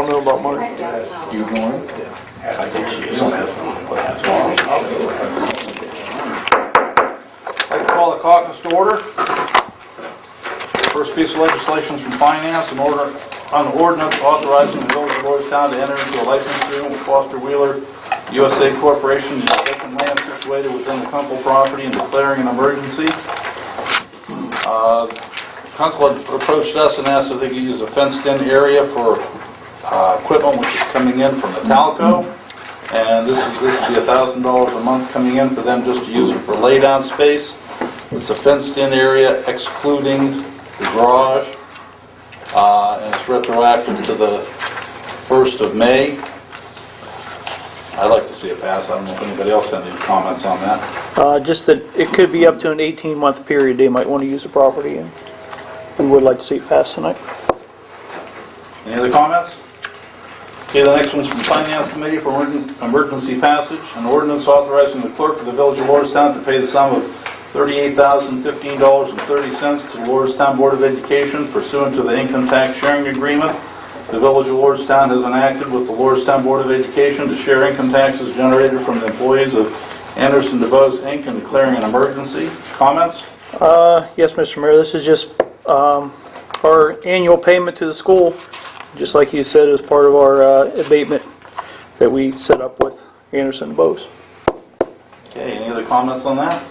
don't know about money. You going? Yeah. I think she is. I'd like to call the caucus to order. First piece of legislation is from Finance, an ordinance authorizing the Village of Lordstown to enter into a license agreement with Foster Wheeler USA Corporation to use vacant land situated within the Kunkel property and declaring an emergency. Kunkel approached us and asked if they could use a fenced-in area for equipment which is coming in from Metallico, and this would be $1,000 a month coming in for them just to use it for laydown space. It's a fenced-in area excluding the garage, and it's retroactive to the 1st of May. I'd like to see it pass. I don't know if anybody else had any comments on that. Just that it could be up to an 18-month period they might want to use the property, and we would like to see it pass tonight. Any other comments? Okay, the next one's from Finance Committee for emergency passage. An ordinance authorizing the clerk of the Village of Lordstown to pay the sum of $38,015.30 to the Lordstown Board of Education pursuant to the income tax sharing agreement the Village of Lordstown has enacted with the Lordstown Board of Education to share income taxes generated from the employees of Anderson DeVos, Inc. and declaring an emergency. Comments? Yes, Mr. Mayor, this is just our annual payment to the school, just like you said, as part of our abatement that we set up with Anderson DeVos. Okay, any other comments on that?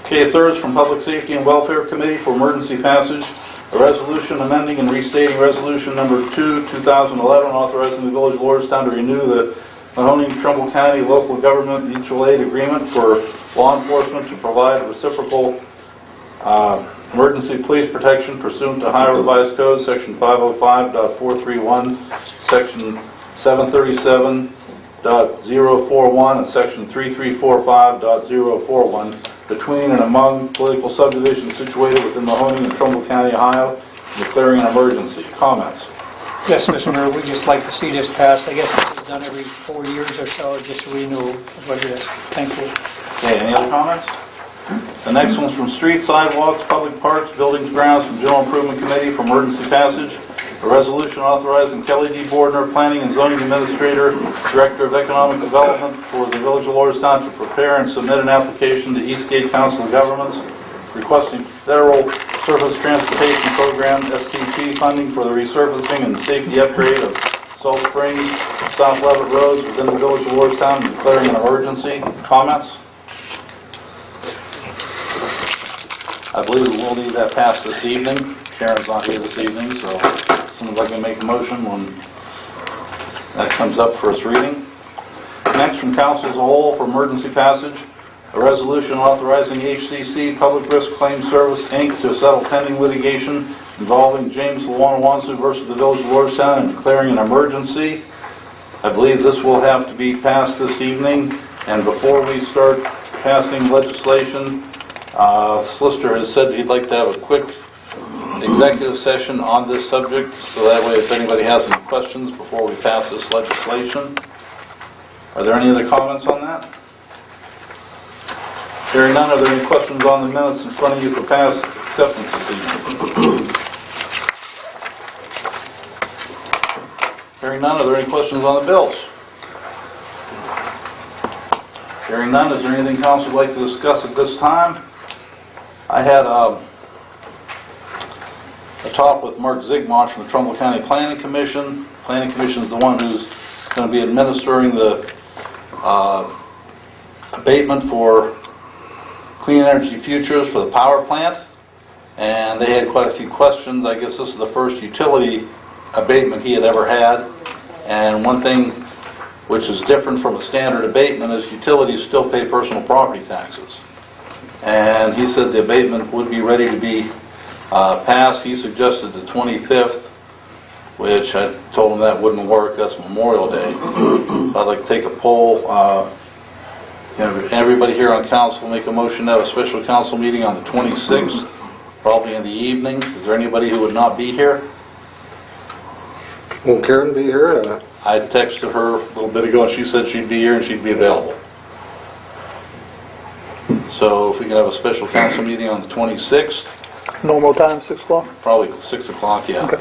Okay, third is from Public Safety and Welfare Committee for emergency passage. A resolution amending and restating Resolution Number 2, 2011, authorizing the Village of Lordstown to renew the Mahoning-Trumbull County Local Government Mutual Aid Agreement for law enforcement to provide reciprocal emergency police protection pursuant to Ohio Revised Code, Section 505.431, Section 737.041, and Section 3345.041, between and among political subdivisions situated within Mahoning and Trumbull County, Ohio, declaring an emergency. Comments? Yes, Mr. Mayor, we'd just like to see this passed. I guess this is done every 4 years or so, just a renewal of what it is. Thank you. Okay, any other comments? The next one's from Streets, Sidewalks, Public Parks, Buildings, Grounds, from General Improvement Committee for emergency passage. A resolution authorizing Kelly D. Bordner, Planning and Zoning Administrator, Director of Economic Development for the Village of Lordstown to prepare and submit an application to Eastgate Council of Governments requesting Federal Surface Transportation Program STP funding for the resurfacing and safety upgrade of Salt Springs, South Levitt Roads within the Village of Lordstown and declaring an emergency. Comments? I believe we will need that passed this evening. Karen's not here this evening, so someone's like to make a motion when that comes up for its reading. Next, from Council as a whole for emergency passage, a resolution authorizing HCC Public Risk Claim Service, Inc. to settle pending litigation involving James Lawanawansu versus the Village of Lordstown and declaring an emergency. I believe this will have to be passed this evening, and before we start passing legislation, Solicitor has said he'd like to have a quick executive session on this subject, so that way if anybody has any questions before we pass this legislation. Are there any other comments on that? Hearing none, are there any questions on the minutes in front of you for past acceptance this evening? Hearing none, are there any questions on the bills? Hearing none, is there anything council would like to discuss at this time? I had a talk with Mark Zigmont from the Trumbull County Planning Commission. Planning Commission is the one who's going to be administering the abatement for Clean Energy Futures for the power plant. And they had quite a few questions. I guess this is the first utility abatement he had ever had. And one thing which is different from a standard abatement is utilities still pay personal property taxes. And he said the abatement would be ready to be passed. He suggested the 25th, which I told him that wouldn't work. That's Memorial Day. I'd like to take a poll. Everybody here on council make a motion to have a special council meeting on the 26th, probably in the evening. Is there anybody who would not be here? Will Karen be here? I texted her a little bit ago and she said she'd be here and she'd be available. So if we could have a special council meeting on the 26th. Normal time, 6 o'clock? Probably 6 o'clock, yeah. Okay.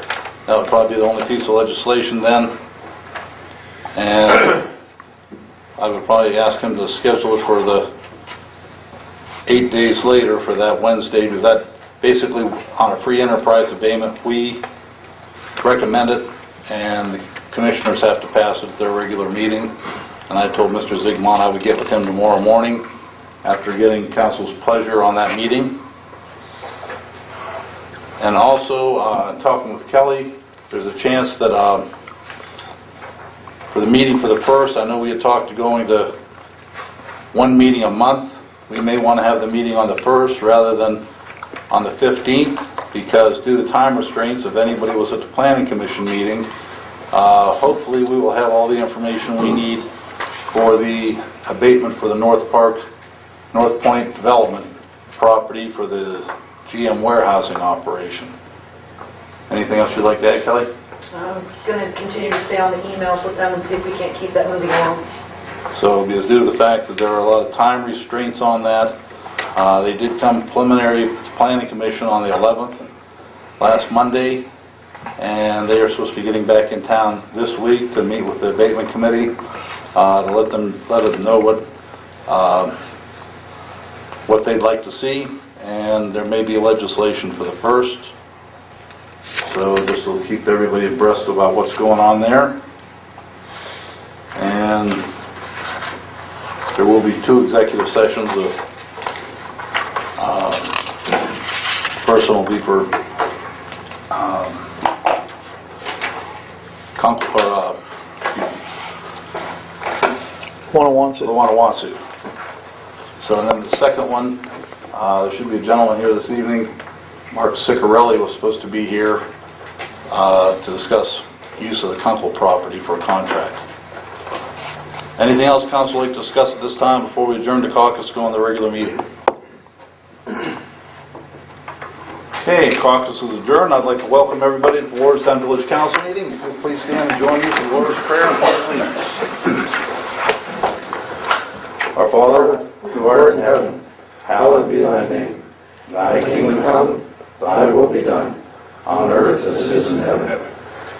That would probably be the only piece of legislation then. And I would probably ask him to schedule it for the 8 days later for that Wednesday, because that basically on a free enterprise abatement, we recommend it and the commissioners have to pass it at their regular meeting. And I told Mr. Zygmunt I would get with him tomorrow morning after getting council's pleasure on that meeting. And also, talking with Kelly, there's a chance that for the meeting for the 1st, I know we had talked to going to one meeting a month. We may want to have the meeting on the 1st rather than on the 15th, because due to time restraints, if anybody was at the Planning Commission meeting, hopefully we will have all the information we need for the abatement for the North Point development property for the GM warehousing operation. Anything else you'd like to add, Kelly? I'm going to continue to stay on the emails with them and see if we can't keep that moving along. So because due to the fact that there are a lot of time restraints on that, they did come preliminary Planning Commission on the 11th, last Monday, and they are supposed to be getting back in town this week to meet with the abatement committee to let them know what they'd like to see, and there may be legislation for the 1st. So this will keep everybody abreast about what's going on there. And there will be 2 executive sessions. First one will be for Wanawatsu. So then the second one, there should be a gentleman here this evening. Mark Ciccarelli was supposed to be here to discuss use of the Kunkel property for a contract. Anything else council would like to discuss at this time before we adjourn to caucus, go on the regular meeting? Okay, caucus is adjourned. I'd like to welcome everybody to the Lordstown Village Council meeting. If you'll please stand and join me for the Lord's Prayer and Pledge of Allegiance. Our Father, who art in heaven, hallowed be thy name. Thy kingdom come, thy will be done, on earth as it is in heaven.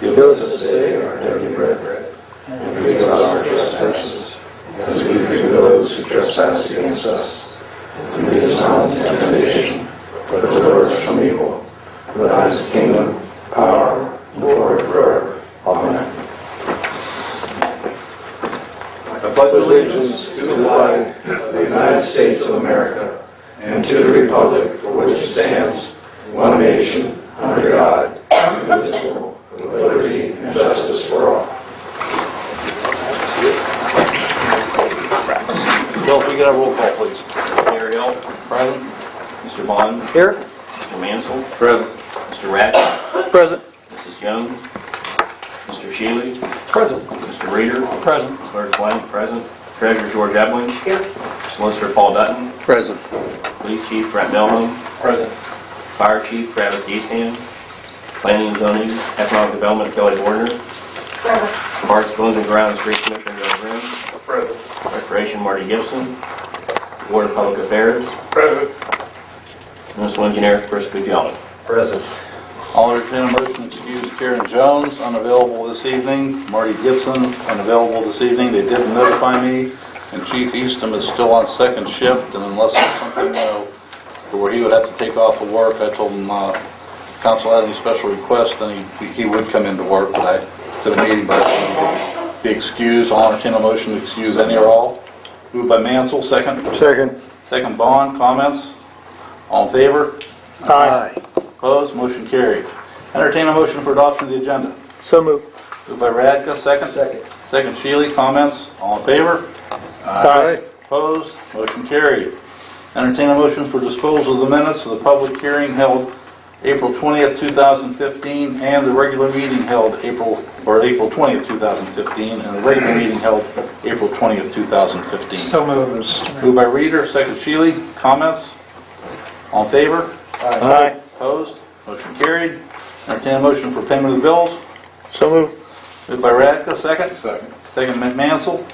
Give us this day our daily bread, and forgive us our trespasses, as we forgive those who trespass against us. And lead us not into temptation, but deliver us from evil. For thine is the kingdom, power, and glory forever. Amen. I pledge allegiance to the flag of the United States of America and to the republic for which it stands, one nation, under God, indivisible, with liberty and justice for all. Bill, if we get a roll call, please. Mayor Hill. Present. Mr. Bond. Here. Mr. Mansell. Present. Mr. Ratchet. Present. Mrs. Jones. Mr. Shealy. Present. Mr. Reeder. Present. Clerk Blank, present. Treasurer George Ebling. Here. Solicitor Paul Dutton. Present. Police Chief Brett Melham. Present. Fire Chief Travis Eastham. Planning and Zoning, Economic Development Kelly Warner. Present. Parks, Buildings and Grounds Street Commissioner Joe Grimm. Present. Recreation Marty Gibson. Board of Public Affairs. Present. Municipal Engineer Chris Gutiali. Present. I'll entertain a motion to excuse Karen Jones, unavailable this evening. Marty Gibson, unavailable this evening. They did notify me, and Chief Eastham is still on second shift, and unless there's something where he would have to take off of work, I told him council had any special requests, then he would come into work, but to the meeting, but be excused. I'll entertain a motion to excuse any or all. Moved by Mansell, second. Second. Second Bond, comments? All in favor? Aye. Opposed? Motion carried. Entertain a motion for adoption of the agenda. So moved. Moved by Radka, second. Second. Second Shealy, comments? All in favor? Aye. Opposed? Motion carried. Entertain a motion for disposal of the minutes of the public hearing held April 20th, 2015, and the regular meeting held April 20th, 2015, and the regular meeting held April 20th, 2015. So moved. Moved by Reeder, second Shealy, comments? All in favor? Aye. Opposed? Motion carried. Entertain a motion for payment of the bills. So moved. Moved by Radka, second. Second Mansell.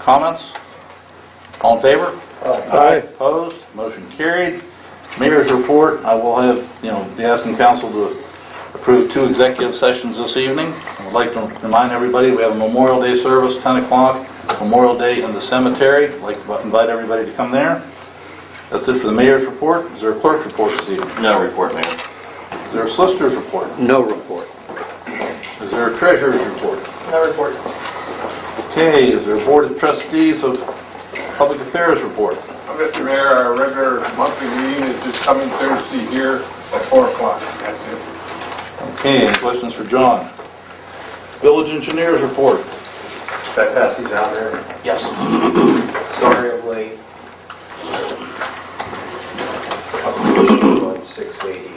Comments? All in favor? Aye. Opposed? Motion carried. Mayor's report. I will have, be asking council to Approved 2 executive sessions this evening. I would like to remind everybody we have a Memorial Day service, 10 o'clock, Memorial Day in the cemetery. I'd like to invite everybody to come there. That's it for the mayor's report. Is there a clerk's report this evening? No report, Mayor. Is there a solicitor's report? No report. Is there a treasurer's report? No report. Okay, is there a board of trustees of public affairs report? Mr. Mayor, our regular monthly meeting is this coming Thursday here at 4 o'clock. That's it. Okay, any questions for John? Village engineers report. Should I pass these out there? Yes. Sorry I'm late. On 680.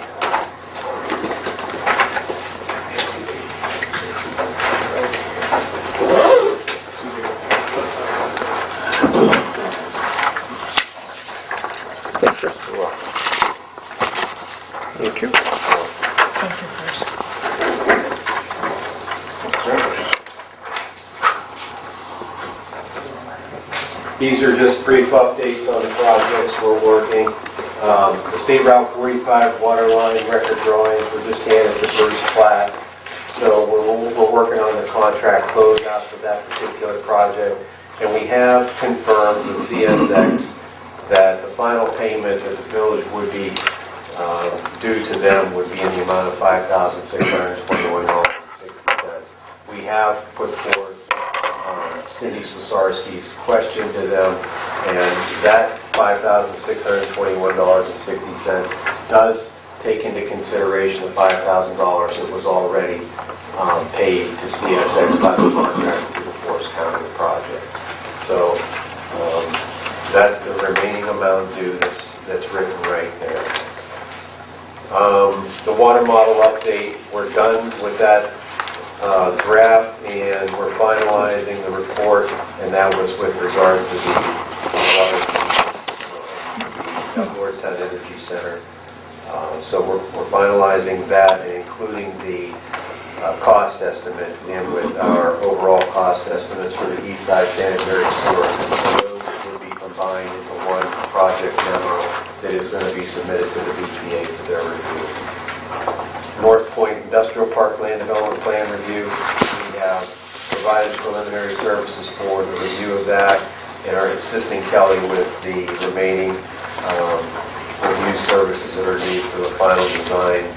Thank you. These are just brief updates on the projects we're working. The State Route 45 water line record drawings, we're just handed the first plat. So we're working on the contract closeout for that particular project. And we have confirmed with CSX that the final payment that the village would be due to them would be in the amount of $5,621.60. We have put forth Cindy Sosarski's question to them, and that $5,621.60 does take into consideration the $5,000 that was already paid to CSX by the contractor to the Forest County project. So that's the remaining amount due that's written right there. The water model update, we're done with that draft, and we're finalizing the report, and that was with regard to the Lordstown Energy Center. So we're finalizing that and including the cost estimates in with our overall cost estimates for the east side sanitary sewer. And those will be combined into one project memo that is going to be submitted to the BPA for their review. North Point Industrial Park Land Development Plan Review. We have provided preliminary services for the review of that and are assisting Kelly with the remaining review services that are needed for the final design.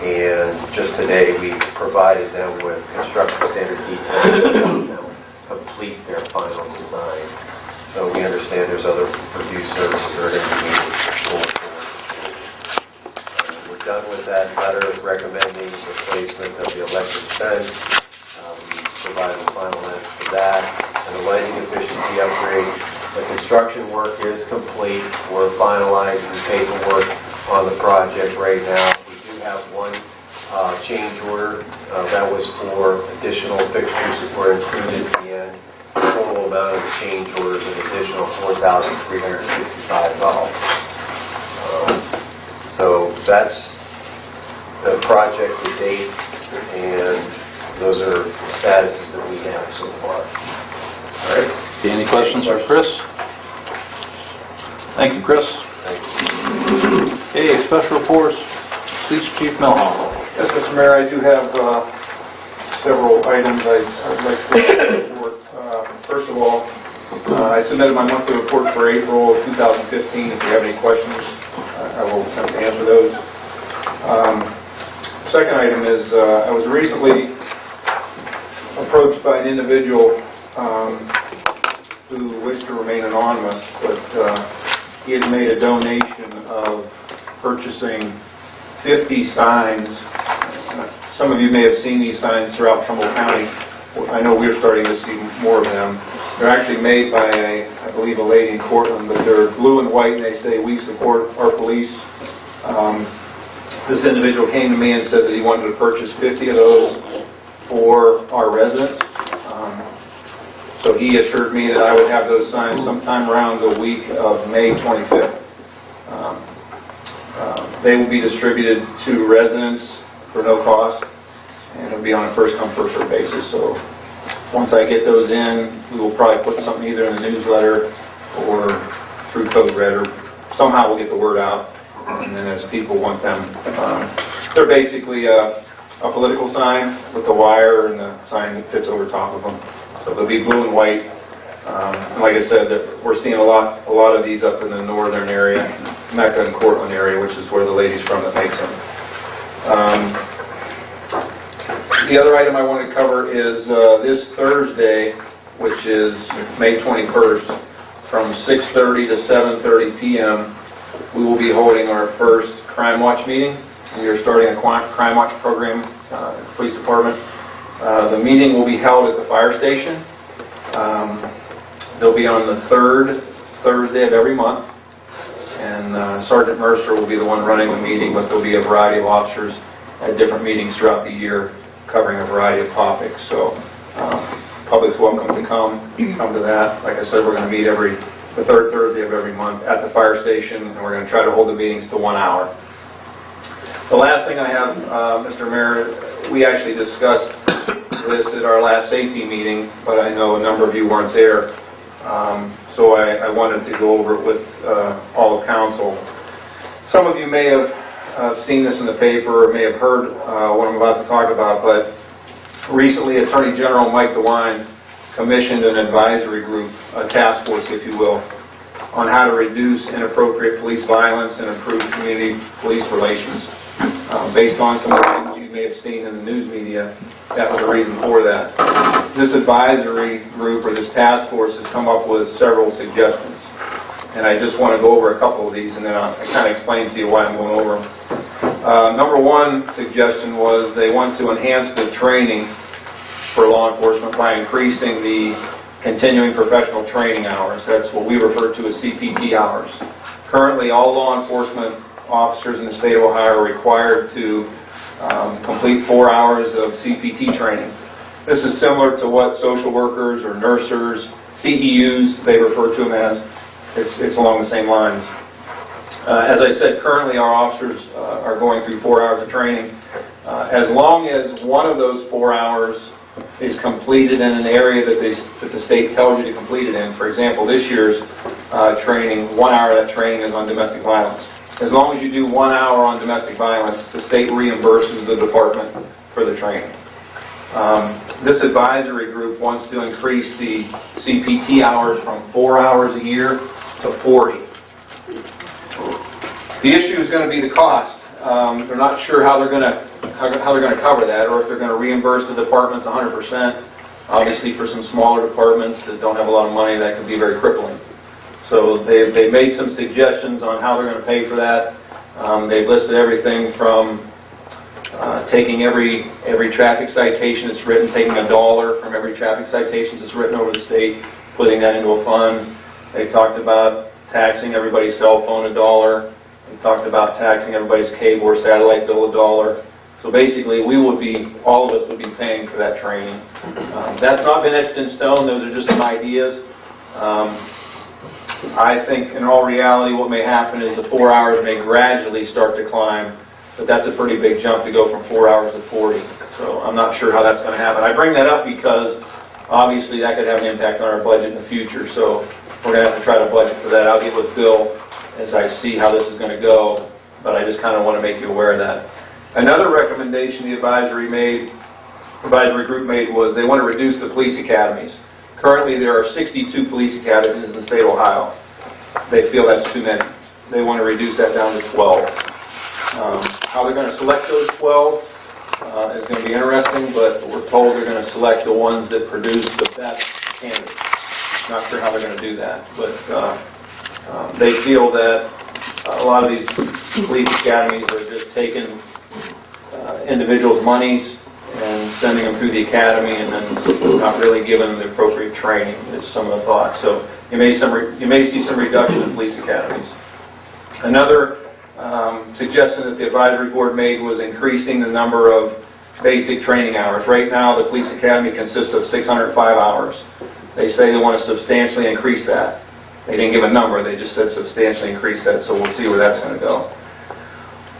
And just today we provided them with construction standard details to help them complete their final design. So we understand there's other review services that are going to be needed going forward. We're done with that letter recommending replacement of the electric fence. We provided the final list for that. And the lighting efficiency upgrade. The construction work is complete. We're finalizing paperwork on the project right now. We do have one change order. That was for additional fixtures that were included at the end. The total amount of the change order is an additional $4,365. So that's the project to date, and those are the statuses that we have so far. All right? Okay, any questions for Chris? Thank you, Chris. Thanks. Okay, special reports. Police Chief Milhoff. Yes, Mr. Mayor, I do have several items I'd like to report. First of all, I submitted my monthly report for April of 2015. If you have any questions, I will attempt to answer those. Second item is I was recently approached by an individual who wished to remain anonymous, but he had made a donation of purchasing 50 signs. Some of you may have seen these signs throughout Trumbull County. I know we're starting to see more of them. They're actually made by, I believe, a lady in Cortland, but they're blue and white, and they say, "We support our police." This individual came to me and said that he wanted to purchase 50 of those for our residents. So he assured me that I would have those signs sometime around the week of May 25th. They will be distributed to residents for no cost, and it'll be on a first-come, first-served basis. So once I get those in, we will probably put something either in the newsletter or through Code Red, or somehow we'll get the word out. And then as people want them, they're basically a political sign with the wire and the sign that fits over top of them. So they'll be blue and white. And like I said, we're seeing a lot of these up in the northern area, Mecca and Cortland area, which is where the lady's from that makes them. The other item I want to cover is this Thursday, which is May 21st, from 6:30 to 7:30 p.m. we will be holding our first Crime Watch meeting. We are starting a Crime Watch program at the police department. The meeting will be held at the fire station. They'll be on the third Thursday of every month, and Sergeant Mercer will be the one running the meeting, but there'll be a variety of officers at different meetings throughout the year covering a variety of topics. So public's welcome to come to that. Like I said, we're going to meet the third Thursday of every month at the fire station, and we're going to try to hold the meetings to 1 hour. The last thing I have, Mr. Mayor, we actually discussed this at our last safety meeting, but I know a number of you weren't there. So I wanted to go over it with all of council. Some of you may have seen this in the paper or may have heard what I'm about to talk about, but recently Attorney General Mike DeWine commissioned an advisory group, a task force if you will, on how to reduce inappropriate police violence and improve community police relations. Based on some of the things you may have seen in the news media, that was the reason for that. This advisory group or this task force has come up with several suggestions. And I just want to go over a couple of these and then I'll kind of explain to you why I'm going over them. Number one suggestion was they want to enhance the training for law enforcement by increasing the continuing professional training hours. That's what we refer to as CPT hours. Currently, all law enforcement officers in the state of Ohio are required to complete 4 hours of CPT training. This is similar to what social workers or nurses, CEUs, they refer to them as. It's along the same lines. As I said, currently our officers are going through 4 hours of training. As long as one of those 4 hours is completed in an area that the state tells you to complete it in. For example, this year's training, 1 hour of that training is on domestic violence. As long as you do 1 hour on domestic violence, the state reimburses the department for the training. This advisory group wants to increase the CPT hours from 4 hours a year to 40. The issue is going to be the cost. They're not sure how they're going to cover that, or if they're going to reimburse the departments 100%. Obviously, for some smaller departments that don't have a lot of money, that can be very crippling. So they've made some suggestions on how they're going to pay for that. They've listed everything from taking every traffic citation that's written, taking $1 from every traffic citation that's written over the state, putting that into a fund. They've talked about taxing everybody's cell phone $1. They've talked about taxing everybody's cable or satellite bill $1. So basically, all of us would be paying for that training. That's not been etched in stone. Those are just some ideas. I think in all reality what may happen is the 4 hours may gradually start to climb, but that's a pretty big jump to go from 4 hours to 40. So I'm not sure how that's going to happen. I bring that up because obviously that could have an impact on our budget in the future. So we're going to have to try to budget for that. I'll get with Bill as I see how this is going to go, but I just kind of want to make you aware of that. Another recommendation the advisory group made was they want to reduce the police academies. Currently, there are 62 police academies in the state of Ohio. They feel that's too many. They want to reduce that down to 12. How they're going to select those 12 is going to be interesting, but we're told they're going to select the ones that produce the best candidates. Not sure how they're going to do that, but they feel that a lot of these police academies are just taking individuals' monies and sending them through the academy and then not really giving them the appropriate training is some of the thoughts. So you may see some reduction in police academies. Another suggestion that the advisory board made was increasing the number of basic training hours. Right now the police academy consists of 605 hours. They say they want to substantially increase that. They didn't give a number, they just said substantially increase that, so we'll see where that's going to go.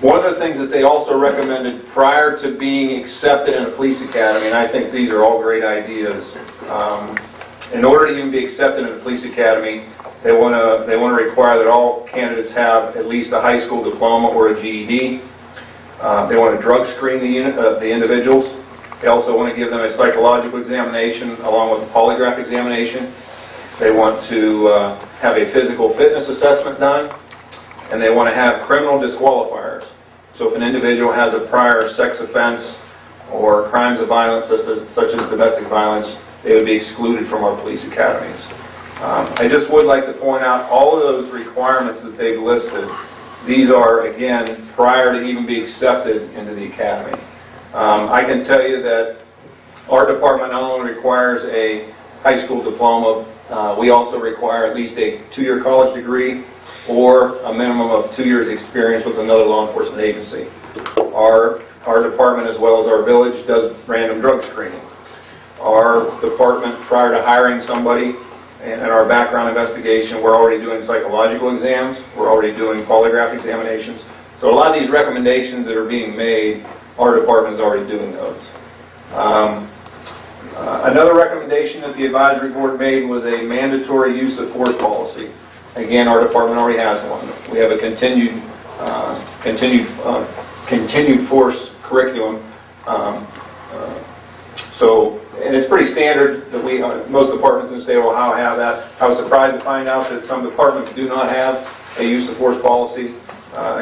One of the things that they also recommended prior to being accepted in a police academy, and I think these are all great ideas, in order to even be accepted in a police academy, they want to require that all candidates have at least a high school diploma or a GED. They want to drug screen the individuals. They also want to give them a psychological examination along with a polygraph examination. They want to have a physical fitness assessment done, and they want to have criminal disqualifiers. So if an individual has a prior sex offense or crimes of violence such as domestic violence, they would be excluded from our police academies. I just would like to point out all of those requirements that they've listed. These are, again, prior to even being accepted into the academy. I can tell you that our department not only requires a high school diploma, we also require at least a 2-year college degree or a minimum of 2 years experience with another law enforcement agency. Our department, as well as our village, does random drug screening. Our department, prior to hiring somebody and our background investigation, we're already doing psychological exams, we're already doing polygraph examinations. So a lot of these recommendations that are being made, our department is already doing those. Another recommendation that the advisory board made was a mandatory use of force policy. Again, our department already has one. We have a continued force curriculum. And it's pretty standard that most departments in the state of Ohio have that. I was surprised to find out that some departments do not have a use of force policy.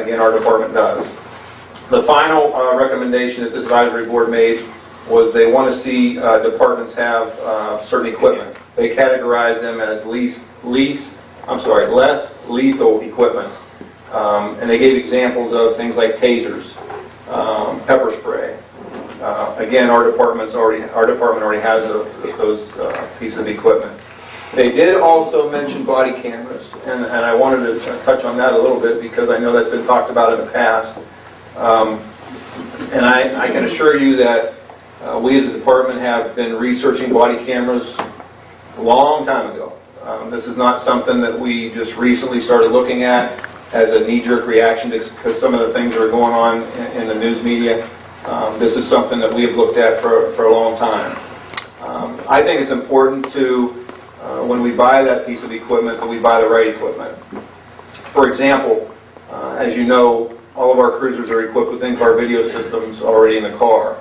Again, our department does. The final recommendation that this advisory board made was they want to see departments have certain equipment. They categorize them as less lethal equipment. And they gave examples of things like tasers, pepper spray. Again, our department already has those pieces of equipment. They did also mention body cameras, and I wanted to touch on that a little bit because I know that's been talked about in the past. And I can assure you that we as a department have been researching body cameras a long time ago. This is not something that we just recently started looking at as a knee-jerk reaction because some of the things that are going on in the news media. This is something that we have looked at for a long time. I think it's important to, when we buy that piece of equipment, that we buy the right equipment. For example, as you know, all of our cruisers are equipped with in-car video systems already in the car.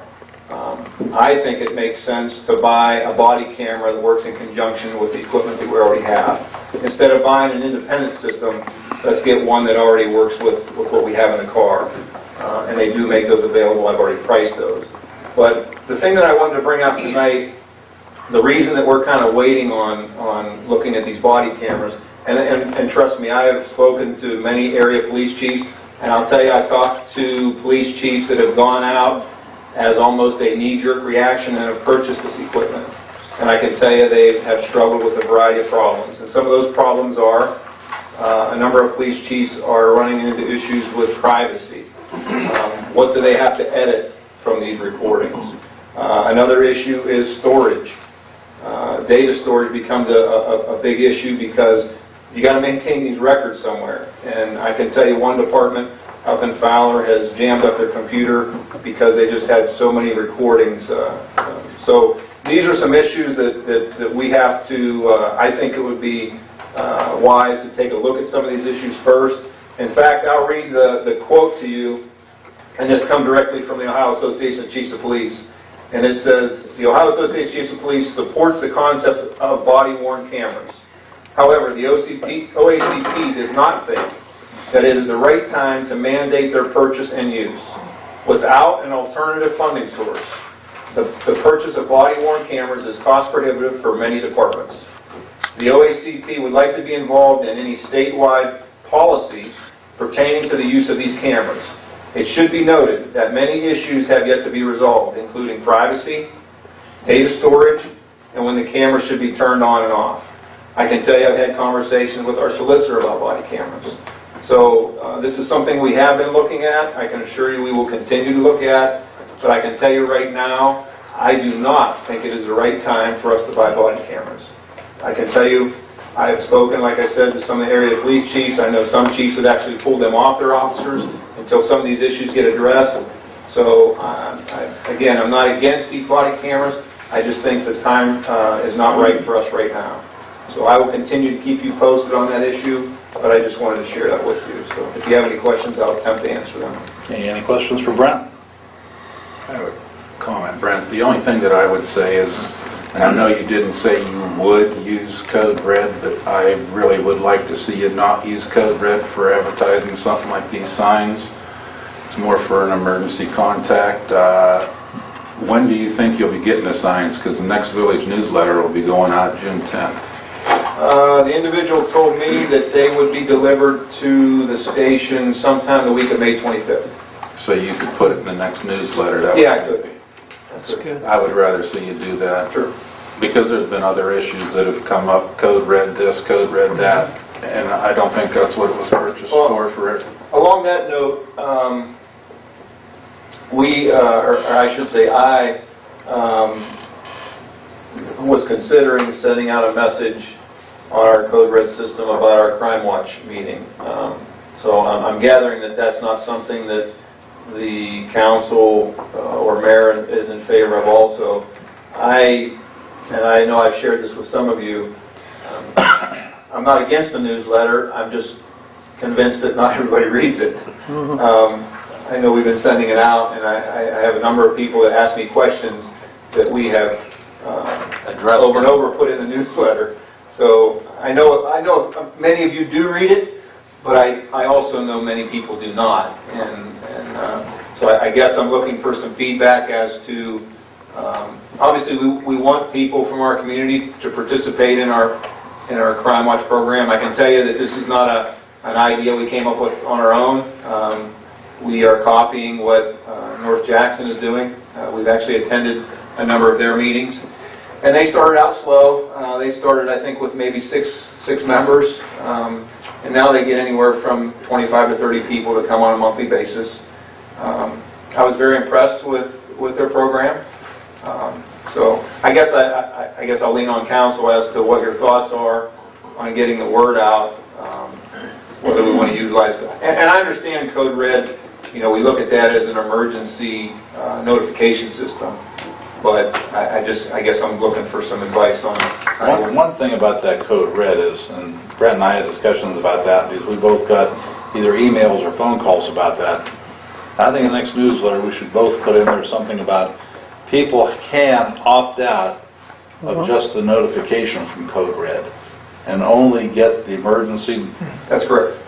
I think it makes sense to buy a body camera that works in conjunction with the equipment that we already have. Instead of buying an independent system, let's get one that already works with what we have in the car. And they do make those available. I've already priced those. But the thing that I wanted to bring up tonight, the reason that we're kind of waiting on looking at these body cameras, and trust me, I have spoken to many area police chiefs, and I'll tell you, I've talked to police chiefs that have gone out as almost a knee-jerk reaction and have purchased this equipment. And I can tell you they have struggled with a variety of problems. And some of those problems are a number of police chiefs are running into issues with privacy. What do they have to edit from these recordings? Another issue is storage. Data storage becomes a big issue because you got to maintain these records somewhere. And I can tell you one department up in Fowler has jammed up their computer because they just had so many recordings. So these are some issues that we have to, I think it would be wise to take a look at some of these issues first. In fact, I'll read the quote to you, and this comes directly from the Ohio Association of Chiefs of Police. And it says, the Ohio Association of Chiefs of Police supports the concept of body-worn cameras. However, the OACP does not think that it is the right time to mandate their purchase and use. Without an alternative funding source, the purchase of body-worn cameras is cost prohibitive for many departments. The OACP would like to be involved in any statewide policy pertaining to the use of these cameras. It should be noted that many issues have yet to be resolved, including privacy, data storage, and when the camera should be turned on and off. I can tell you I've had conversations with our solicitor about body cameras. So this is something we have been looking at. I can assure you we will continue to look at. But I can tell you right now, I do not think it is the right time for us to buy body cameras. I can tell you, I have spoken, like I said, to some of the area police chiefs. I know some chiefs have actually pulled them off their officers until some of these issues get addressed. So, again, I'm not against these body cameras. I just think the time is not right for us right now. So I will continue to keep you posted on that issue. but I just wanted to share that with you. So if you have any questions, I'll attempt to answer them. Okay, any questions for Brent? I have a comment, Brent. The only thing that I would say is, and I know you didn't say you would use Code Red, but I really would like to see you not use Code Red for advertising something like these signs. It's more for an emergency contact. When do you think you'll be getting the signs? Because the next village newsletter will be going out June 10th. The individual told me that they would be delivered to the station sometime the week of May 25th. So you could put it in the next newsletter. Yeah, I could. That's good. I would rather see you do that. Sure. Because there's been other issues that have come up, Code Red this, Code Red that, and I don't think that's what it was purchased for it. Along that note, I was considering sending out a message on our Code Red system about our Crime Watch meeting. So I'm gathering that that's not something that the council or mayor is in favor of also. And I know I've shared this with some of you, I'm not against the newsletter, I'm just convinced that not everybody reads it. I know we've been sending it out, and I have a number of people that ask me questions that we have addressed over and over, put in the newsletter. So I know many of you do read it, but I also know many people do not. And so I guess I'm looking for some feedback as to, obviously we want people from our community to participate in our Crime Watch program. I can tell you that this is not an idea we came up with on our own. We are copying what North Jackson is doing. We've actually attended a number of their meetings. And they started out slow. They started, I think, with maybe six members. And now they get anywhere from 25 to 30 people to come on a monthly basis. I was very impressed with their program. So I guess I'll lean on council as to what your thoughts are on getting the word out, whether we want to utilize it. And I understand Code Red, we look at that as an emergency notification system. But I guess I'm looking for some advice on One thing about that Code Red is, and Brett and I had discussions about that, because we both got either emails or phone calls about that. I think in the next newsletter we should both put in there something about people can opt out of just the notification from Code Red and only get the emergency. That's correct.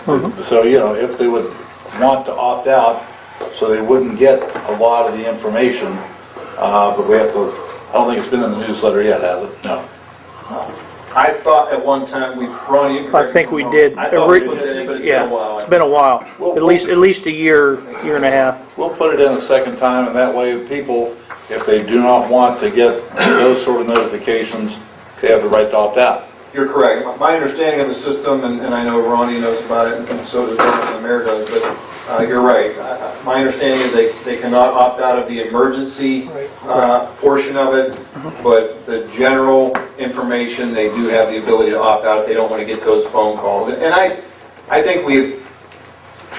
So, if they would want to opt out so they wouldn't get a lot of the information, but we have to, I don't think it's been in the newsletter yet, has it? No. I thought at one time Ronnie, I think we did. I thought we put it in, but it's been a while. It's been a while. At least a year and a half. We'll put it in a second time, and that way people, if they do not want to get those sort of notifications, they have the right to opt out. You're correct. My understanding of the system, and I know Ronnie knows about it, and so does the mayor does, but you're right. My understanding is they cannot opt out of the emergency portion of it, but the general information, they do have the ability to opt out if they don't want to get those phone calls. And I think we've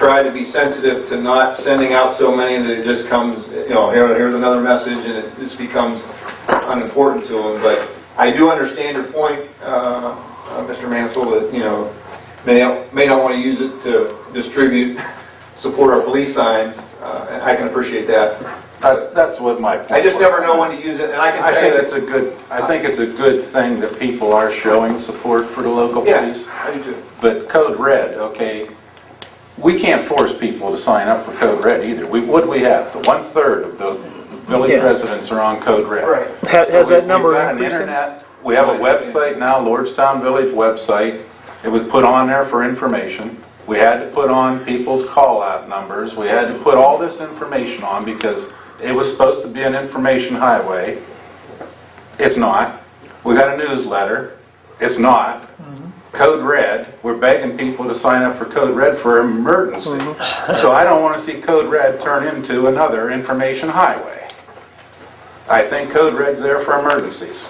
tried to be sensitive to not sending out so many that it just comes, here's another message, and it just becomes unimportant to them. But I do understand your point, Mr. Mansell, that may not want to use it to distribute, support our police signs. And I can appreciate that. That's what my point I just was. never know when to use it, and I can tell you that I think it's a good thing that people are showing support for the local police. I do too. But Code Red, okay, we can't force people to sign up for Code Red either. What do we have? 1/3 of the village residents are on Code Red. Right. Has that number We've got an increased? internet. We have a website now, Lordstown Village website. It was put on there for information. We had to put on people's call-out numbers. We had to put all this information on because it was supposed to be an information highway. It's not. We got a newsletter. It's not. Code Red, we're begging people to sign up for Code Red for emergency. So I don't want to see Code Red turn into another information highway. I think Code Red's there for emergencies.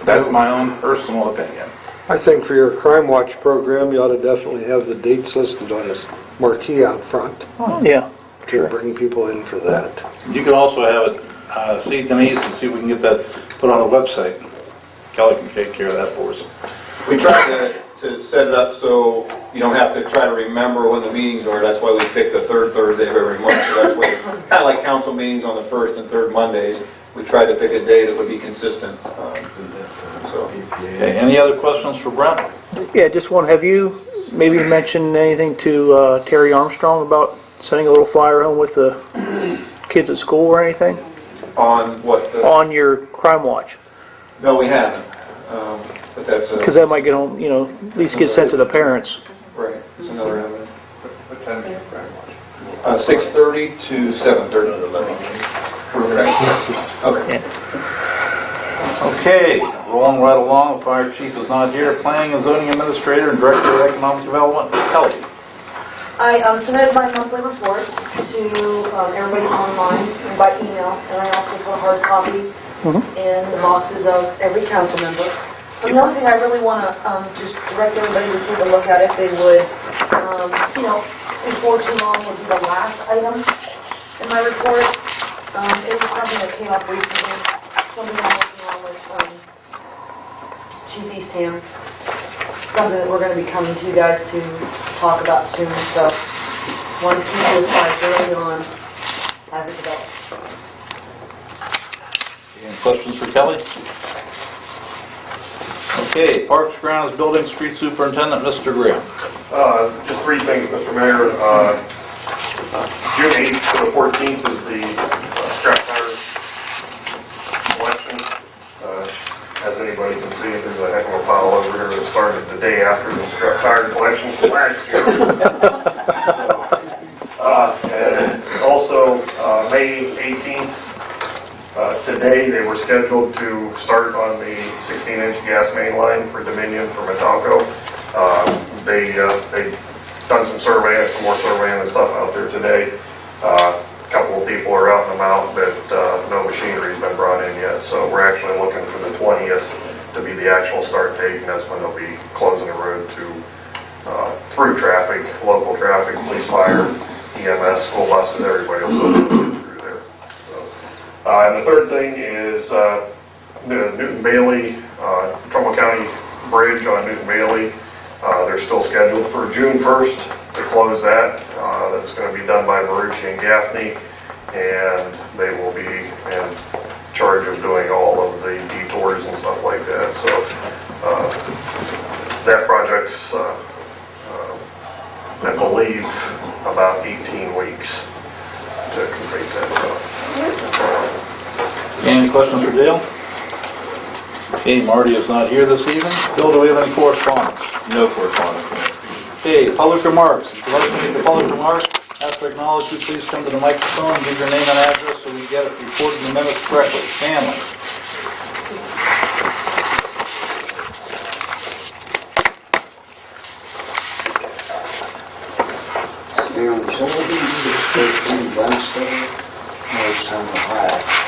That's my own personal opinion. I think for your Crime Watch program, you ought to definitely have the dates listed on this marquee out front Yeah. to bring people in for that. You can also have it, see Denise and see if we can get that put on the website. Kelly can take care of that for us. We tried to set it up so you don't have to try to remember when the meetings are. That's why we pick the third Thursday of every month. So that's why, kind of like council meetings on the first and third Mondays, we try to pick a day that would be consistent. Okay, any other questions for Brent? Yeah, just one. Have you maybe mentioned anything to Terry Armstrong about sending a little flyer home with the kids at school or anything? On what? On your crime watch? No, we haven't. But that's Because that might get home, you know, at least get sent to the parents. right. It's another avenue. What time is your crime watch? 6:30 to 7:30. Okay. Okay, rolling right along, the fire chief is not here. Planning and zoning administrator and director of economic development, Kelly. I submitted my monthly report to everybody online and by email, and I also put a hard copy in the boxes of every council member. But the other thing I really want to just direct everybody to take a look at, if they would, before too long, would be the last item in my report. It was something that came up recently, something I'm working on with Chief Eastham, something that we're going to be coming to you guys to talk about soon, so wanted to keep you advised early on as it develops. Any questions for Kelly? Okay, Parks, Grounds, Building, Street Superintendent, Mr. Graham. Just three things, Mr. Mayor. June 8th to the 14th is the scrap tire collection. As anybody can see, there's a heck of a pile over here that started the day after the scrap tire collection from last year. And also, May 18th, today they were scheduled to start on the 16-inch gas main line for Dominion for Matalco. They've done some surveying, some more surveying and stuff out there today. A couple of people are out and about, but no machinery's been brought in yet. So we're actually looking for the 20th to be the actual start date, and that's when they'll be closing the road to through traffic, local traffic, police, fire, EMS, school buses, everybody will get through there. So, and the third thing is the Newton Bailey, Trumbull County Bridge on Newton Bailey. They're still scheduled for June 1st to close that. That's going to be done by Marucci and Gaffney, and they will be in charge of doing all of the detours and stuff like that. So that project's, I believe, about 18 weeks to complete that stuff. Any questions for Dale? Okay, Marty is not here this evening. Bill, do we have any correspondence? No correspondence. Okay, public remarks. If you'd like to make a public remark, after acknowledge you, please come to the microphone, give your name and address so we can get it recorded in the minutes correctly. Stanley.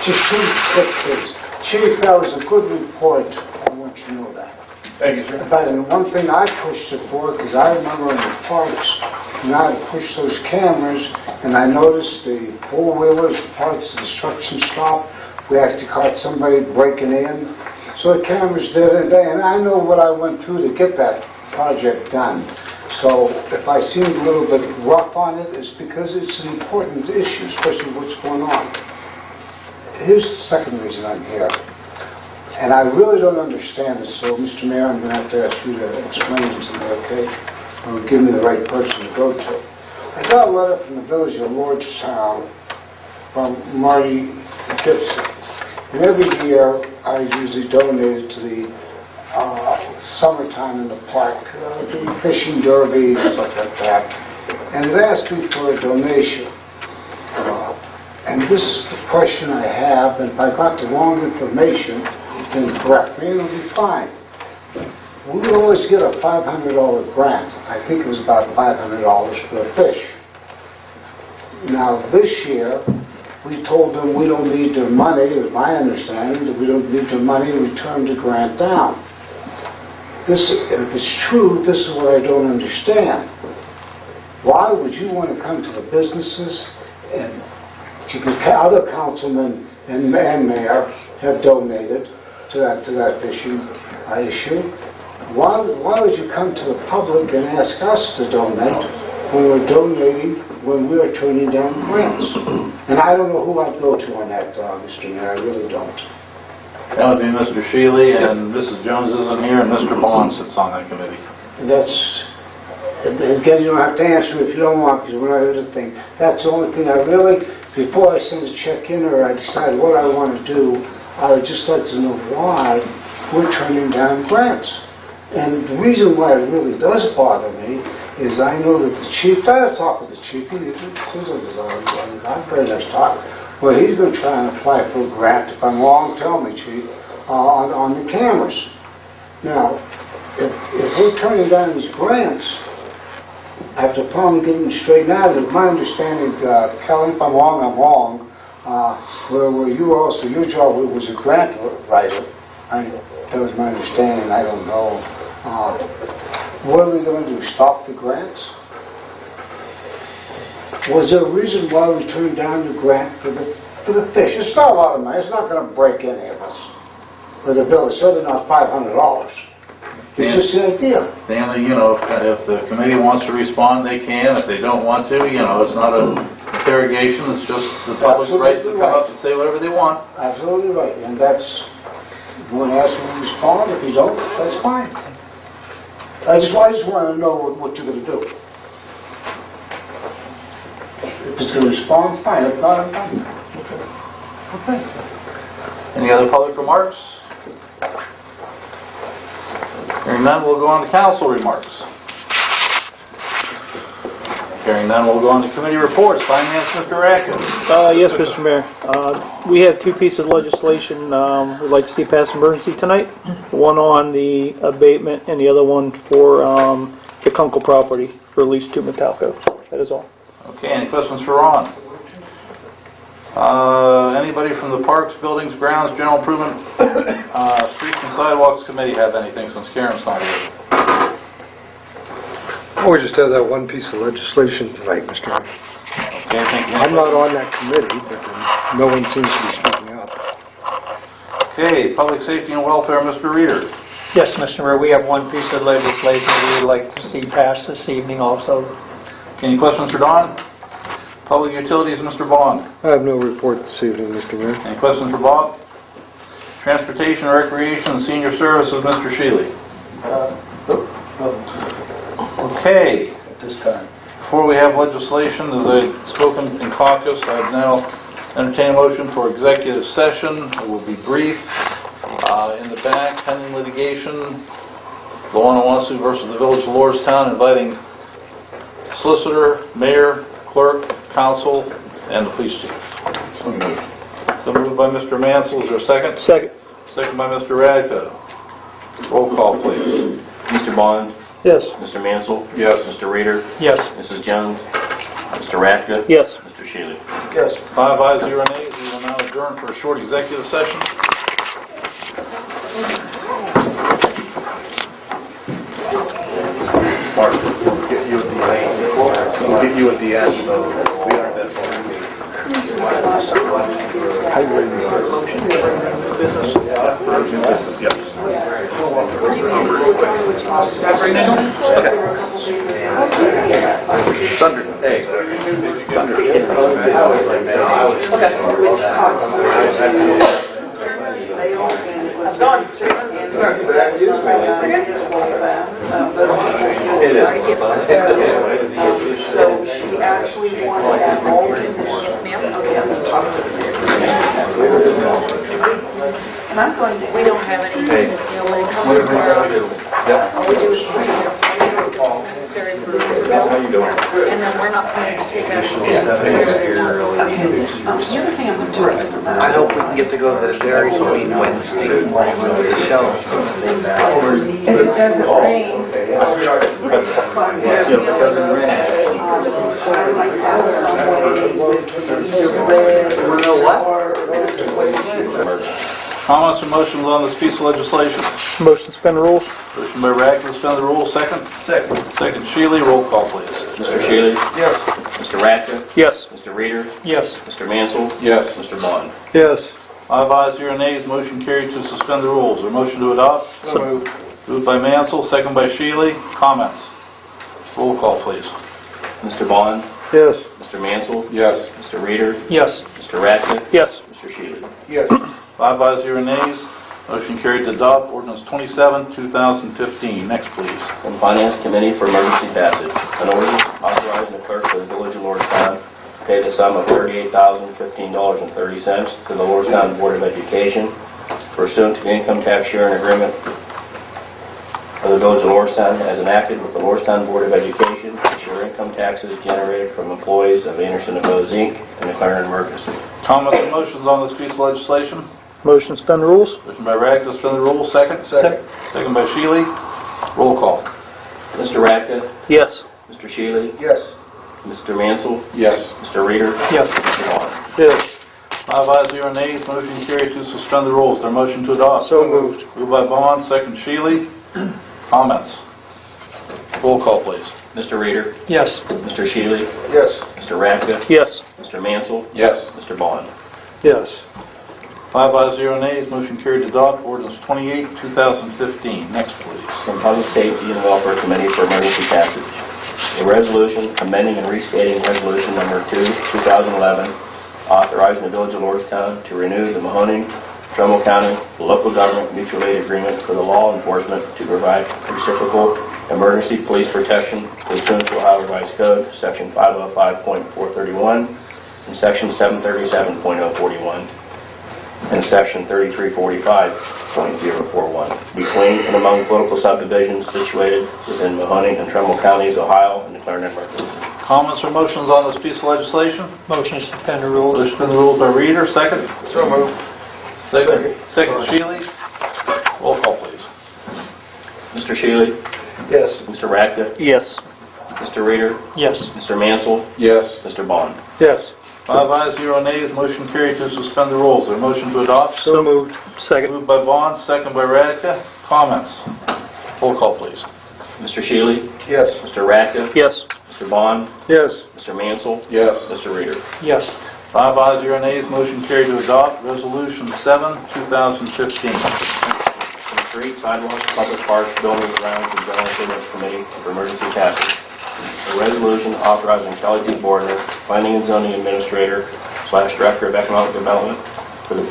Just two quick things. Chief, that was a good report. I want you to know that. Thank you, sir. But one thing I pushed it for, because I remember in the parks, when I pushed those cameras, and I noticed the four-wheelers, the parks, the construction stop, we actually caught somebody breaking in. So the cameras did it, and I know what I went through to get that project done. So if I seemed a little bit rough on it, it's because it's an important issue, especially what's going on. Here's the second reason I'm here. And I really don't understand it, so Mr. Mayor, I'm going to have to ask you to explain it to me, okay? Or give me the right person to go to. I got a letter from the village of Lordstown from Marty Gibson. And every year, I usually donate it to the summertime in the park, doing fishing derby, stuff like that. And it asked me for a donation. And this is the question I have, and if I got the wrong information, then correct me, it'll be fine. We would always get a $500 grant. I think it was about $500 for a fish. Now, this year, we told them we don't need their money, it was my understanding, that we don't need their money, we turned the grant down. This, if it's true, this is what I don't understand. Why would you want to come to the businesses and other councilmen and mayor have donated to that fishing issue, why would you come to the public and ask us to donate when we're donating, when we're turning down grants? And I don't know who I'd go to on that, Mr. Mayor, I really don't. That would be Mr. Shealy, and Mrs. Jones isn't here, and Mr. Bond sits on that committee. Again, you don't have to answer if you don't want, because we're not here to think. That's the only thing I really, before I send a check in or I decide what I want to do, I would just like to know why we're turning down grants. And the reason why it really does bother me is I know that the chief, I had a talk with the chief, he's a very nice talk, well, he's going to try and apply for a grant, if I'm wrong, tell me, chief, on the cameras. Now, if we're turning down these grants, after probably getting straightened out, it's my understanding, Kelly, if I'm wrong, I'm wrong, where you also, your job was a grant writer, that was my understanding, I don't know. What are we going to do, stop the grants? Was there a reason why we turned down the grant for the fish? It's not a lot of money, it's not going to break any of us for the bill, it's certainly not $500. It's just the idea. Stanley, if the committee wants to respond, they can. If they don't want to, it's not an interrogation. It's just the public's right to come up and say whatever they want. Absolutely right. And that's, you want to ask them to respond. If you don't, that's fine. I just want to know what you're going to do. If it's going to respond, fine. If not, I'm fine. Okay. Any other public remarks? Hearing none, we'll go on to council remarks. Hearing none, we'll go on to committee reports. Finance, Mr. Atkins. Yes, Mr. Mayor. We have two pieces of legislation we'd like to see pass emergency tonight. One on the abatement and the other one for the Kunkel property for lease to Metalco. That is all. Okay, any questions for Ron? Anybody from the Parks, Buildings, Grounds, General Improvement, Streets and Sidewalks Committee have anything since Karen's not here? We just have that one piece of legislation tonight, Mr. Mayor. Okay, thank you. I'm not on that committee, but no one seems to be speaking up. Okay, Public Safety and Welfare, Mr. Reader. Yes, Mr. Mayor, we have one piece of legislation we would like to see passed this evening also. Any questions for Don? Public Utilities, Mr. Bond. I have no report this evening, Mr. Mayor. Any questions for Bob? Transportation, Recreation, and Senior Services, Mr. Shealy. Okay. At this time. Before we have legislation, as I've spoken in caucus, I've now entertained a motion for executive session. It will be brief. In the back, pending litigation, the lawsuit versus the Village of Lordstown, inviting solicitor, mayor, clerk, council, and the police chief. So moved by Mr. Mansell. Is there a second? Second. Second by Mr. Radka. Roll call, please. Mr. Bond? Yes. Mr. Mansell? Yes. Mr. Reader? Yes. Mrs. Jones? Mr. Radka? Yes. Mr. Shealy? Yes. 5 ayes, 0 nays. We will now adjourn for a short executive session. Mark, we'll get you at the end. We'll get you at the end. We aren't that far. Thunder. Hey. Thunder. I was like, man, I was. It is. So she actually wanted that all in this. And I'm going to, we don't have any, Hey. when it comes What are to we our, gonna do? Yeah. all we do is necessary for the bill. How you doing? And then we're not planning to take action. The other thing I'm going to do. I hope we can get to go to the dairy meeting Wednesday morning with the show. If it doesn't rain. You know what? Comments or motions on this piece of legislation? Motion to suspend the rules? Motion by Radka to suspend the rules. Second? Second. Second, Shealy. Roll call, please. Mr. Shealy? Yes. Mr. Radka? Yes. Mr. Reader? Yes. Mr. Mansell? Yes. Mr. Bond? Yes. 5 ayes, 0 nays. Motion carried to suspend the rules. Or motion to adopt? So moved. Moved by Mansell, second by Shealy. Comments? Roll call, please. Mr. Bond? Yes. Mr. Mansell? Yes. Mr. Reader? Yes. Mr. Radcliffe? Yes. Mr. Shealy? Yes. 5 ayes, 0 nays. Motion carried to adopt ordinance 27, 2015. Next, please. From Finance Committee for emergency passage. An ordinance authorizing the clerk of the Village of Lordstown to pay the sum of $38,015.30 to the Lordstown Board of Education pursuant to the income tax sharing agreement of the Village of Lordstown as enacted with the Lordstown Board of Education to share income taxes generated from employees of Anderson & Bose Inc. and declare an emergency. Comments and motions on this piece of legislation? Motion to suspend the rules? Motion by Radcliffe, suspend the rules. Second? Second by Shealy. Roll call. Mr. Radcliffe? Yes. Mr. Shealy? Yes. Mr. Mansell? Yes. Mr. Reader? Yes. Mr. Vaughn? Yes. 5 ayes, 0 nays. Motion carried to suspend the rules. There a motion to adopt? So moved. Moved by Bond, second Shealy. Comments? Roll call, please. Mr. Reader? Yes. Mr. Shealy? Yes. Mr. Radcliffe? Yes. Mr. Mansell? Yes. Mr. Bond? Yes. 5 ayes, 0 nays. Motion carried to adopt ordinance 28, 2015. Next, please. From Public Safety and Welfare Committee for emergency passage. A resolution amending and restating Resolution Number 2, 2011, authorizing the Village of Lordstown to renew the Mahoning, Trumbull County Local Government Mutual Aid Agreement for the law enforcement to provide reciprocal emergency police protection pursuant to Ohio Revised Code, Section 505.431 and Section 737.041 and Section 3345.041 between and among political subdivisions situated within Mahoning and Trumbull Counties, Ohio, and declaring an emergency. Comments or motions on this piece of legislation? Motion to suspend the rules? Motion to suspend the rules by Reader. Second? So moved. Second Shealy. Roll call, please. Mr. Shealy? Yes. Mr. Radcliffe? Yes. Mr. Reader? Yes. Mr. Mansell? Yes. Mr. Bond? Yes. 5 ayes, 0 nays. Motion carried to suspend the rules. There a motion to adopt? So moved. Second. Moved by Bond, second by Radcliffe. Comments? Roll call, please. Mr. Shealy? Yes. Mr. Radcliffe? Yes. Mr. Bond? Yes. Mr. Mansell? Yes. Mr. Reader? Yes. 5 ayes, 0 nays. Motion carried to adopt Resolution 7, 2015. From Street, Sidewalks, Public Parks, Buildings, Grounds, and General Improvement Committee for emergency passage. A resolution authorizing Kelly D. Bordner, Planning and Zoning Administrator / Director of Economic Development for the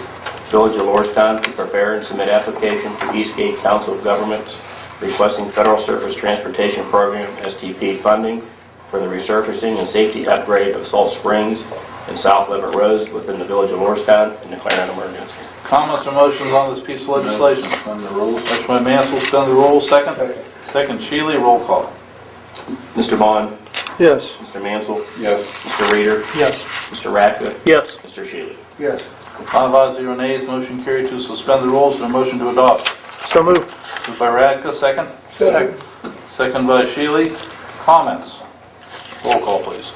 Village of Lordstown to prepare and submit application to Eastgate Council of Governments requesting Federal Surface Transportation Program STP funding for the resurfacing and safety upgrade of Salt Springs and South Levitt Roads within the Village of Lordstown and declare an emergency. Comments or motions on this piece of legislation? Suspend the rules. Motion by Mansell, suspend the rules. Second? Second Shealy. Roll call. Mr. Bond? Yes. Mr. Mansell? Yes. Mr. Reader? Yes. Mr. Radcliffe? Yes. Mr. Shealy? Yes. 5 ayes, 0 nays. Motion carried to suspend the rules. There a motion to adopt? So moved. Moved by Radcliffe, second? Second. Second by Shealy. Comments? Roll call, please.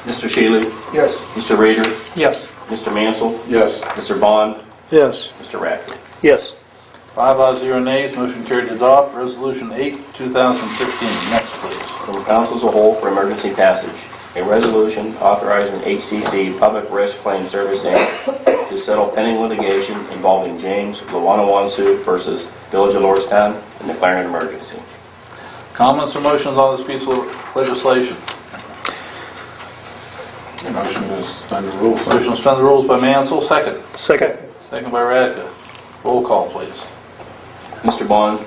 Mr. Shealy? Yes. Mr. Reader? Yes. Mr. Mansell? Yes. Mr. Bond? Yes. Mr. Radcliffe? Yes. 5 ayes, 0 nays. Motion carried to adopt Resolution 8, 2015. Next, please. From council as a whole for emergency passage. A resolution authorizing HCC Public Risk Claim Service Inc. to settle pending litigation involving James Lawanawansu versus Village of Lordstown and declaring an emergency. Comments or motions on this piece of legislation? Motion to suspend the rules. Motion to suspend the rules by Mansell, second. Second. Second by Radcliffe. Roll call, please. Mr. Bond?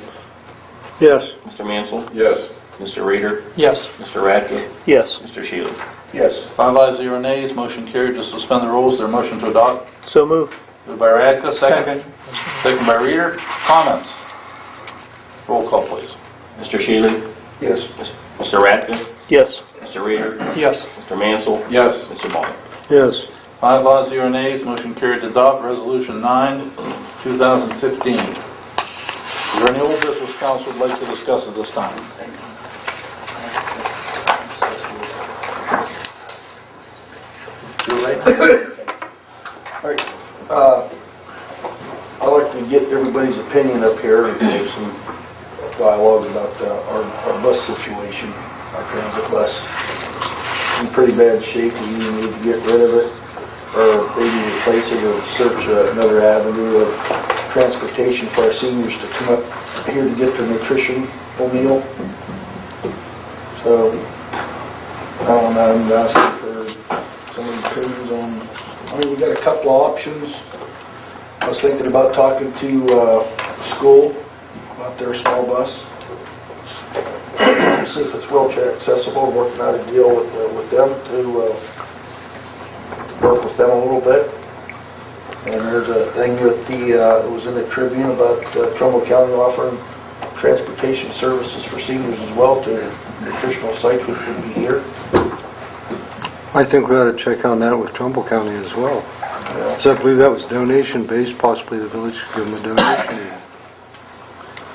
Yes. Mr. Mansell? Yes. Mr. Reader? Yes. Mr. Radcliffe? Yes. Mr. Shealy? Yes. 5 ayes, 0 nays. Motion carried to suspend the rules. There a motion to adopt? So moved. Moved by Radcliffe, second. Second by Reader. Comments? Roll call, please. Mr. Shealy? Yes. Mr. Radcliffe? Yes. Mr. Reader? Yes. Mr. Mansell? Yes. Mr. Bond? Yes. 5 ayes, 0 nays. Motion carried to adopt Resolution 9, 2015. Is there any old business council would like to discuss at this time? All right. I'd like to get everybody's opinion up here and have some dialogue about our bus situation, our transit bus. It's in pretty bad shape. We either need to get rid of it or maybe replace it or search another avenue of transportation for our seniors to come up here to get their nutritional meal. So, I'm asking for some opinions on, we got a couple of options. I was thinking about talking to school about their small bus. See if it's wheelchair accessible, working out a deal with them to work with them a little bit. And there's a thing with it was in the Tribune about Trumbull County offering transportation services for seniors as well to nutritional sites which would be here. I think we ought to check on that with Trumbull County as well. Yeah. So I believe that was donation-based, possibly the village could give them a donation.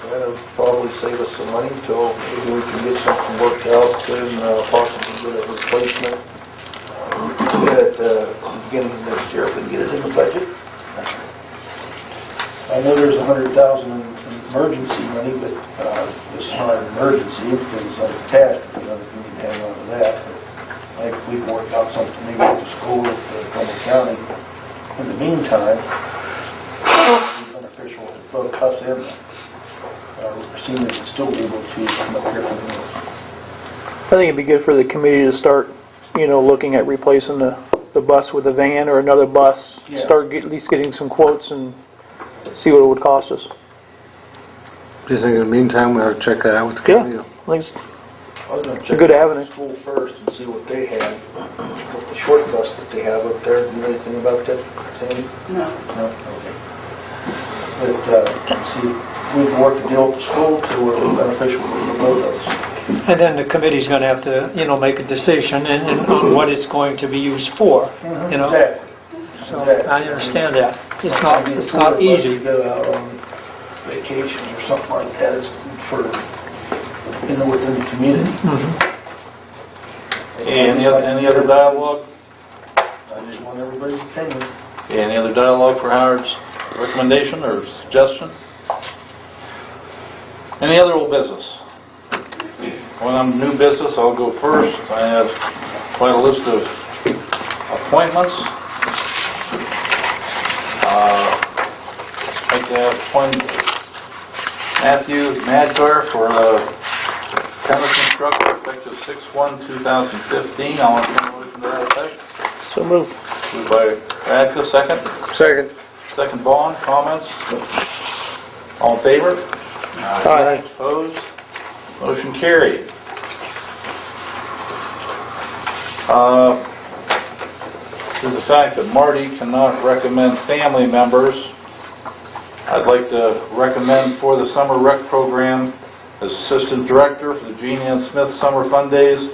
That'll probably save us some money until maybe we can get something worked out and possibly get a replacement. Get it beginning of next year if we can get it in the budget. I know there's $100,000 in emergency money, but this is not an emergency because it's not a catastrophe. I think we need to hang on to that. But I think we can work out something maybe with the school with Trumbull County. In the meantime, it's beneficial to both us and seniors would still be able to come up here for meals. I think it'd be good for the committee to start, looking at replacing the bus with a van or another bus. Yeah. Start at least getting some quotes and see what it would cost us. Do you think in the meantime we ought to check that out with the committee? Yeah, I think I was going to a check good out avenue. the school first and see what they have, what the short bus that they have up there. Do you know anything about that, Sandy? No. No? Okay. But, see, we can work a deal with the school to where it's beneficial for both of us. And then the committee's going to have to, make a decision and on what it's going to be used for, Exactly. So I understand that. It's not easy. To go out on vacations or something like that. It's for, within the community. Any other dialogue? I just want everybody's opinion. Any other dialogue for Howard's recommendation or suggestion? Any other old business? When I'm new business, I'll go first. I have quite a list of appointments. I'd like to appoint Matthew Madgar for tennis instructor effective 6/1/2015. I'll entertain a motion to that effect. So move. Moved by Radka, second. Second. Second, Vaughn. Comments? All in favor? Aye. Opposed? Motion carried. Due to the fact that Marty cannot recommend family members, I'd like to recommend for the summer rec program as assistant director for the Jean Ann Smith Summer Fun Days,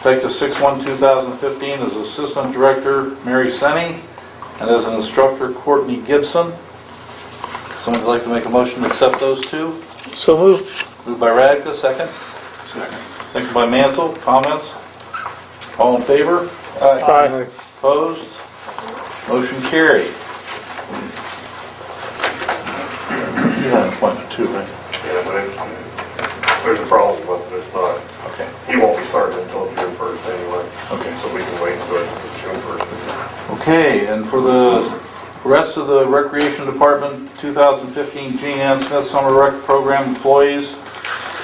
effective 6/1/2015, as assistant director Mary Senny, and as an instructor Courtney Gibson. Someone would like to make a motion to accept those two? So move. Moved by Radka, second. Second by Mansell. Comments? All in favor? Aye. Opposed? Motion carried. You had an appointment too, right? Yeah, but there's a problem with it. It's not, Okay. he won't be starting until June 1st anyway. Okay. So we can wait until June 1st. Okay, and for the rest of the Recreation Department 2015 Jean Ann Smith Summer Rec Program employees,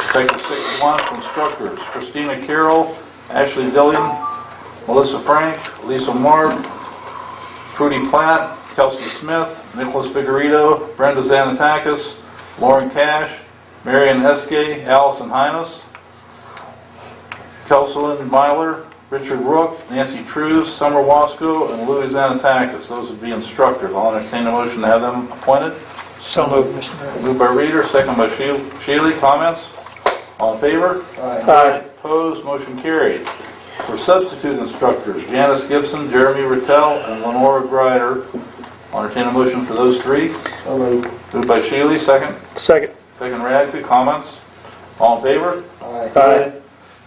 effective 6/1 for instructors Christina Carroll, Ashley Dillion, Melissa Frank, Lisa Marb, Trudy Platt, Kelsey Smith, Nicholas Figueredo, Brenda Zanatakis, Lauren Cash, Marion Eske, Allison Hines, Kelselyn Myler, Richard Rook, Nancy Trues, Summer Wasco, and Louis Zanatakis. Those would be instructors. I'll entertain a motion to have them appointed. So moved, Mr. Mayor. Moved by Reader, second by Shealy. Comments? All in favor? Aye. Opposed? Motion carried. For substitute instructors, Janice Gibson, Jeremy Rattel, and Lenora Grider. I'll entertain a motion for those three. So moved. Moved by Shealy, second. Second. Second Radke. Comments? All in favor? Aye.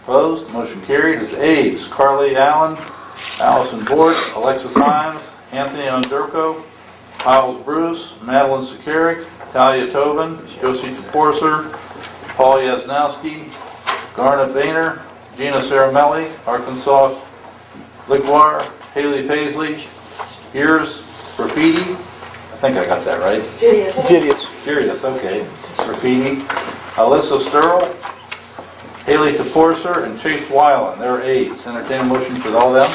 Opposed? Motion carried. As aides, Carly Allen, Allison Bort, Alexis Himes, Anthony Ondurko, Miles Bruce, Madeline Sakarik, Talia Tobin, Josie Forser, Paul Yasnowski, Garnet Boehner, Gina Saramelli, Arkansas Liguar, Haley Paisley, Ears Graffiti, think I got that right. Gideus. Curious, okay. Graffiti. Alyssa Sturl, Haley Toporser, and Chase Weiland. They're aides. Entertain a motion for all them.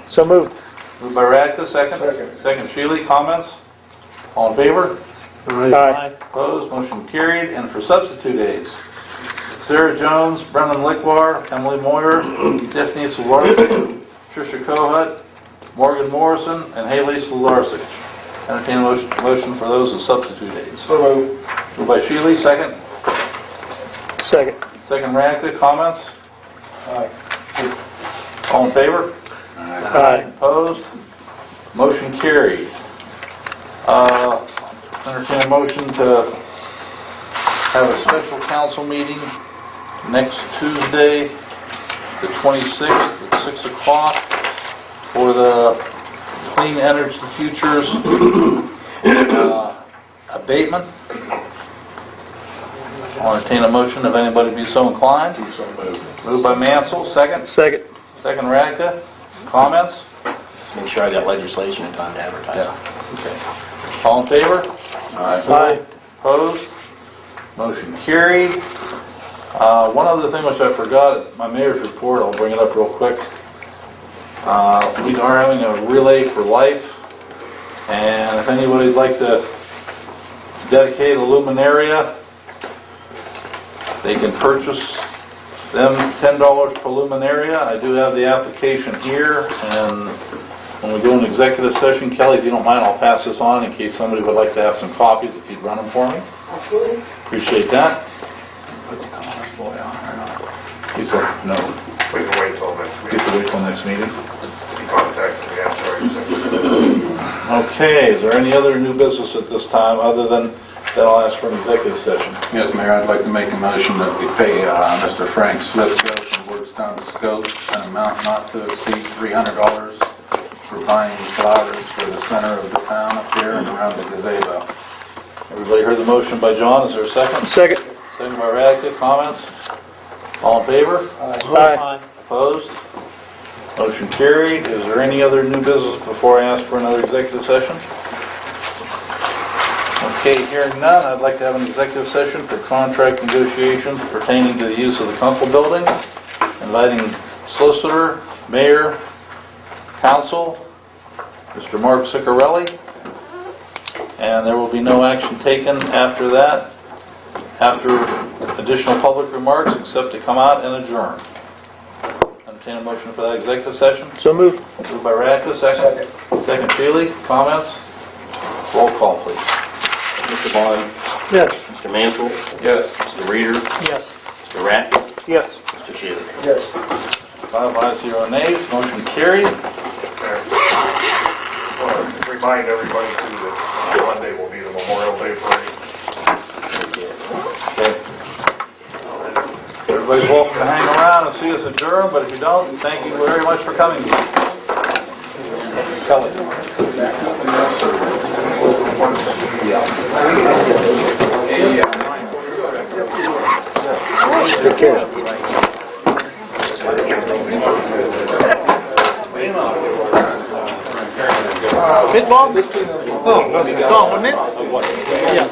So moved. Moved by Radka, second. Second Shealy. Comments? All in favor? Aye. Opposed? Motion carried. And for substitute aides, Sarah Jones, Brendan Lickwar, Emily Moyer, Tiffany Solarczyk, Tricia Kohut, Morgan Morrison, and Haley Solarczyk. Entertain a motion for those as substitute aides. So moved. Moved by Shealy, second. Second. Second Radka. Comments? Aye. All in favor? Aye. Opposed? Motion carried. Entertain a motion to have a special council meeting next Tuesday, the 26th at 6 o'clock for the Clean Energy Futures abatement. I'll entertain a motion if anybody be so inclined. Moved by Mansell, second. Second. Second Radka. Comments? Just make sure I got legislation in time to advertise. Yeah. Okay. All in favor? Aye. Opposed? Motion carried. One other thing which I forgot, my mayor's report, I'll bring it up real quick. We are having a relay for life, and if anybody'd like to dedicate a luminaria, they can purchase them $10 per luminaria. I do have the application here, and when we go into executive session, Kelly, if you don't mind, I'll pass this on in case somebody would like to have some copies, if you'd run them for me. Absolutely. Appreciate that. Put the Commerce boy on or not? He said no. We can wait till next Get week. to wait till next meeting. He contacted me after I accepted. Okay, is there any other new business at this time, other than that I'll ask for an executive session? Yes, Mayor, I'd like to make a motion that we pay Mr. Frank Smithfield from Lordstown Scope an amount not to exceed $300 for buying flowers for the center of the town up there and around the gazebo. Everybody heard the motion by John, is there a second? Second. Second by Radka. Comments? All in favor? Aye. Opposed? Motion carried. Is there any other new business before I ask for another executive session? Okay, hearing none, I'd like to have an executive session for contract negotiations pertaining to the use of the Kunkel building, inviting solicitor, mayor, council, Mr. Mark Ciccarelli, and there will be no action taken after that, after additional public remarks, except to come out and adjourn. Entertain a motion for that executive session. So moved. Moved by Radka, second. Second Shealy. Comments? Roll call, please. Mr. Bond? Yes. Mr. Mansell? Yes. Mr. Reader? Yes. Mr. Radka? Yes. Mr. Shealy? Yes. 5 ayes, 0 nays. Motion carried. Remind everybody too that Monday will be the Memorial Day parade. Okay. Everybody's welcome to hang around and see us adjourn, but if you don't, thank you very much for coming. Kelly. Take care. Bit long? Oh, gone, wasn't it? Yeah.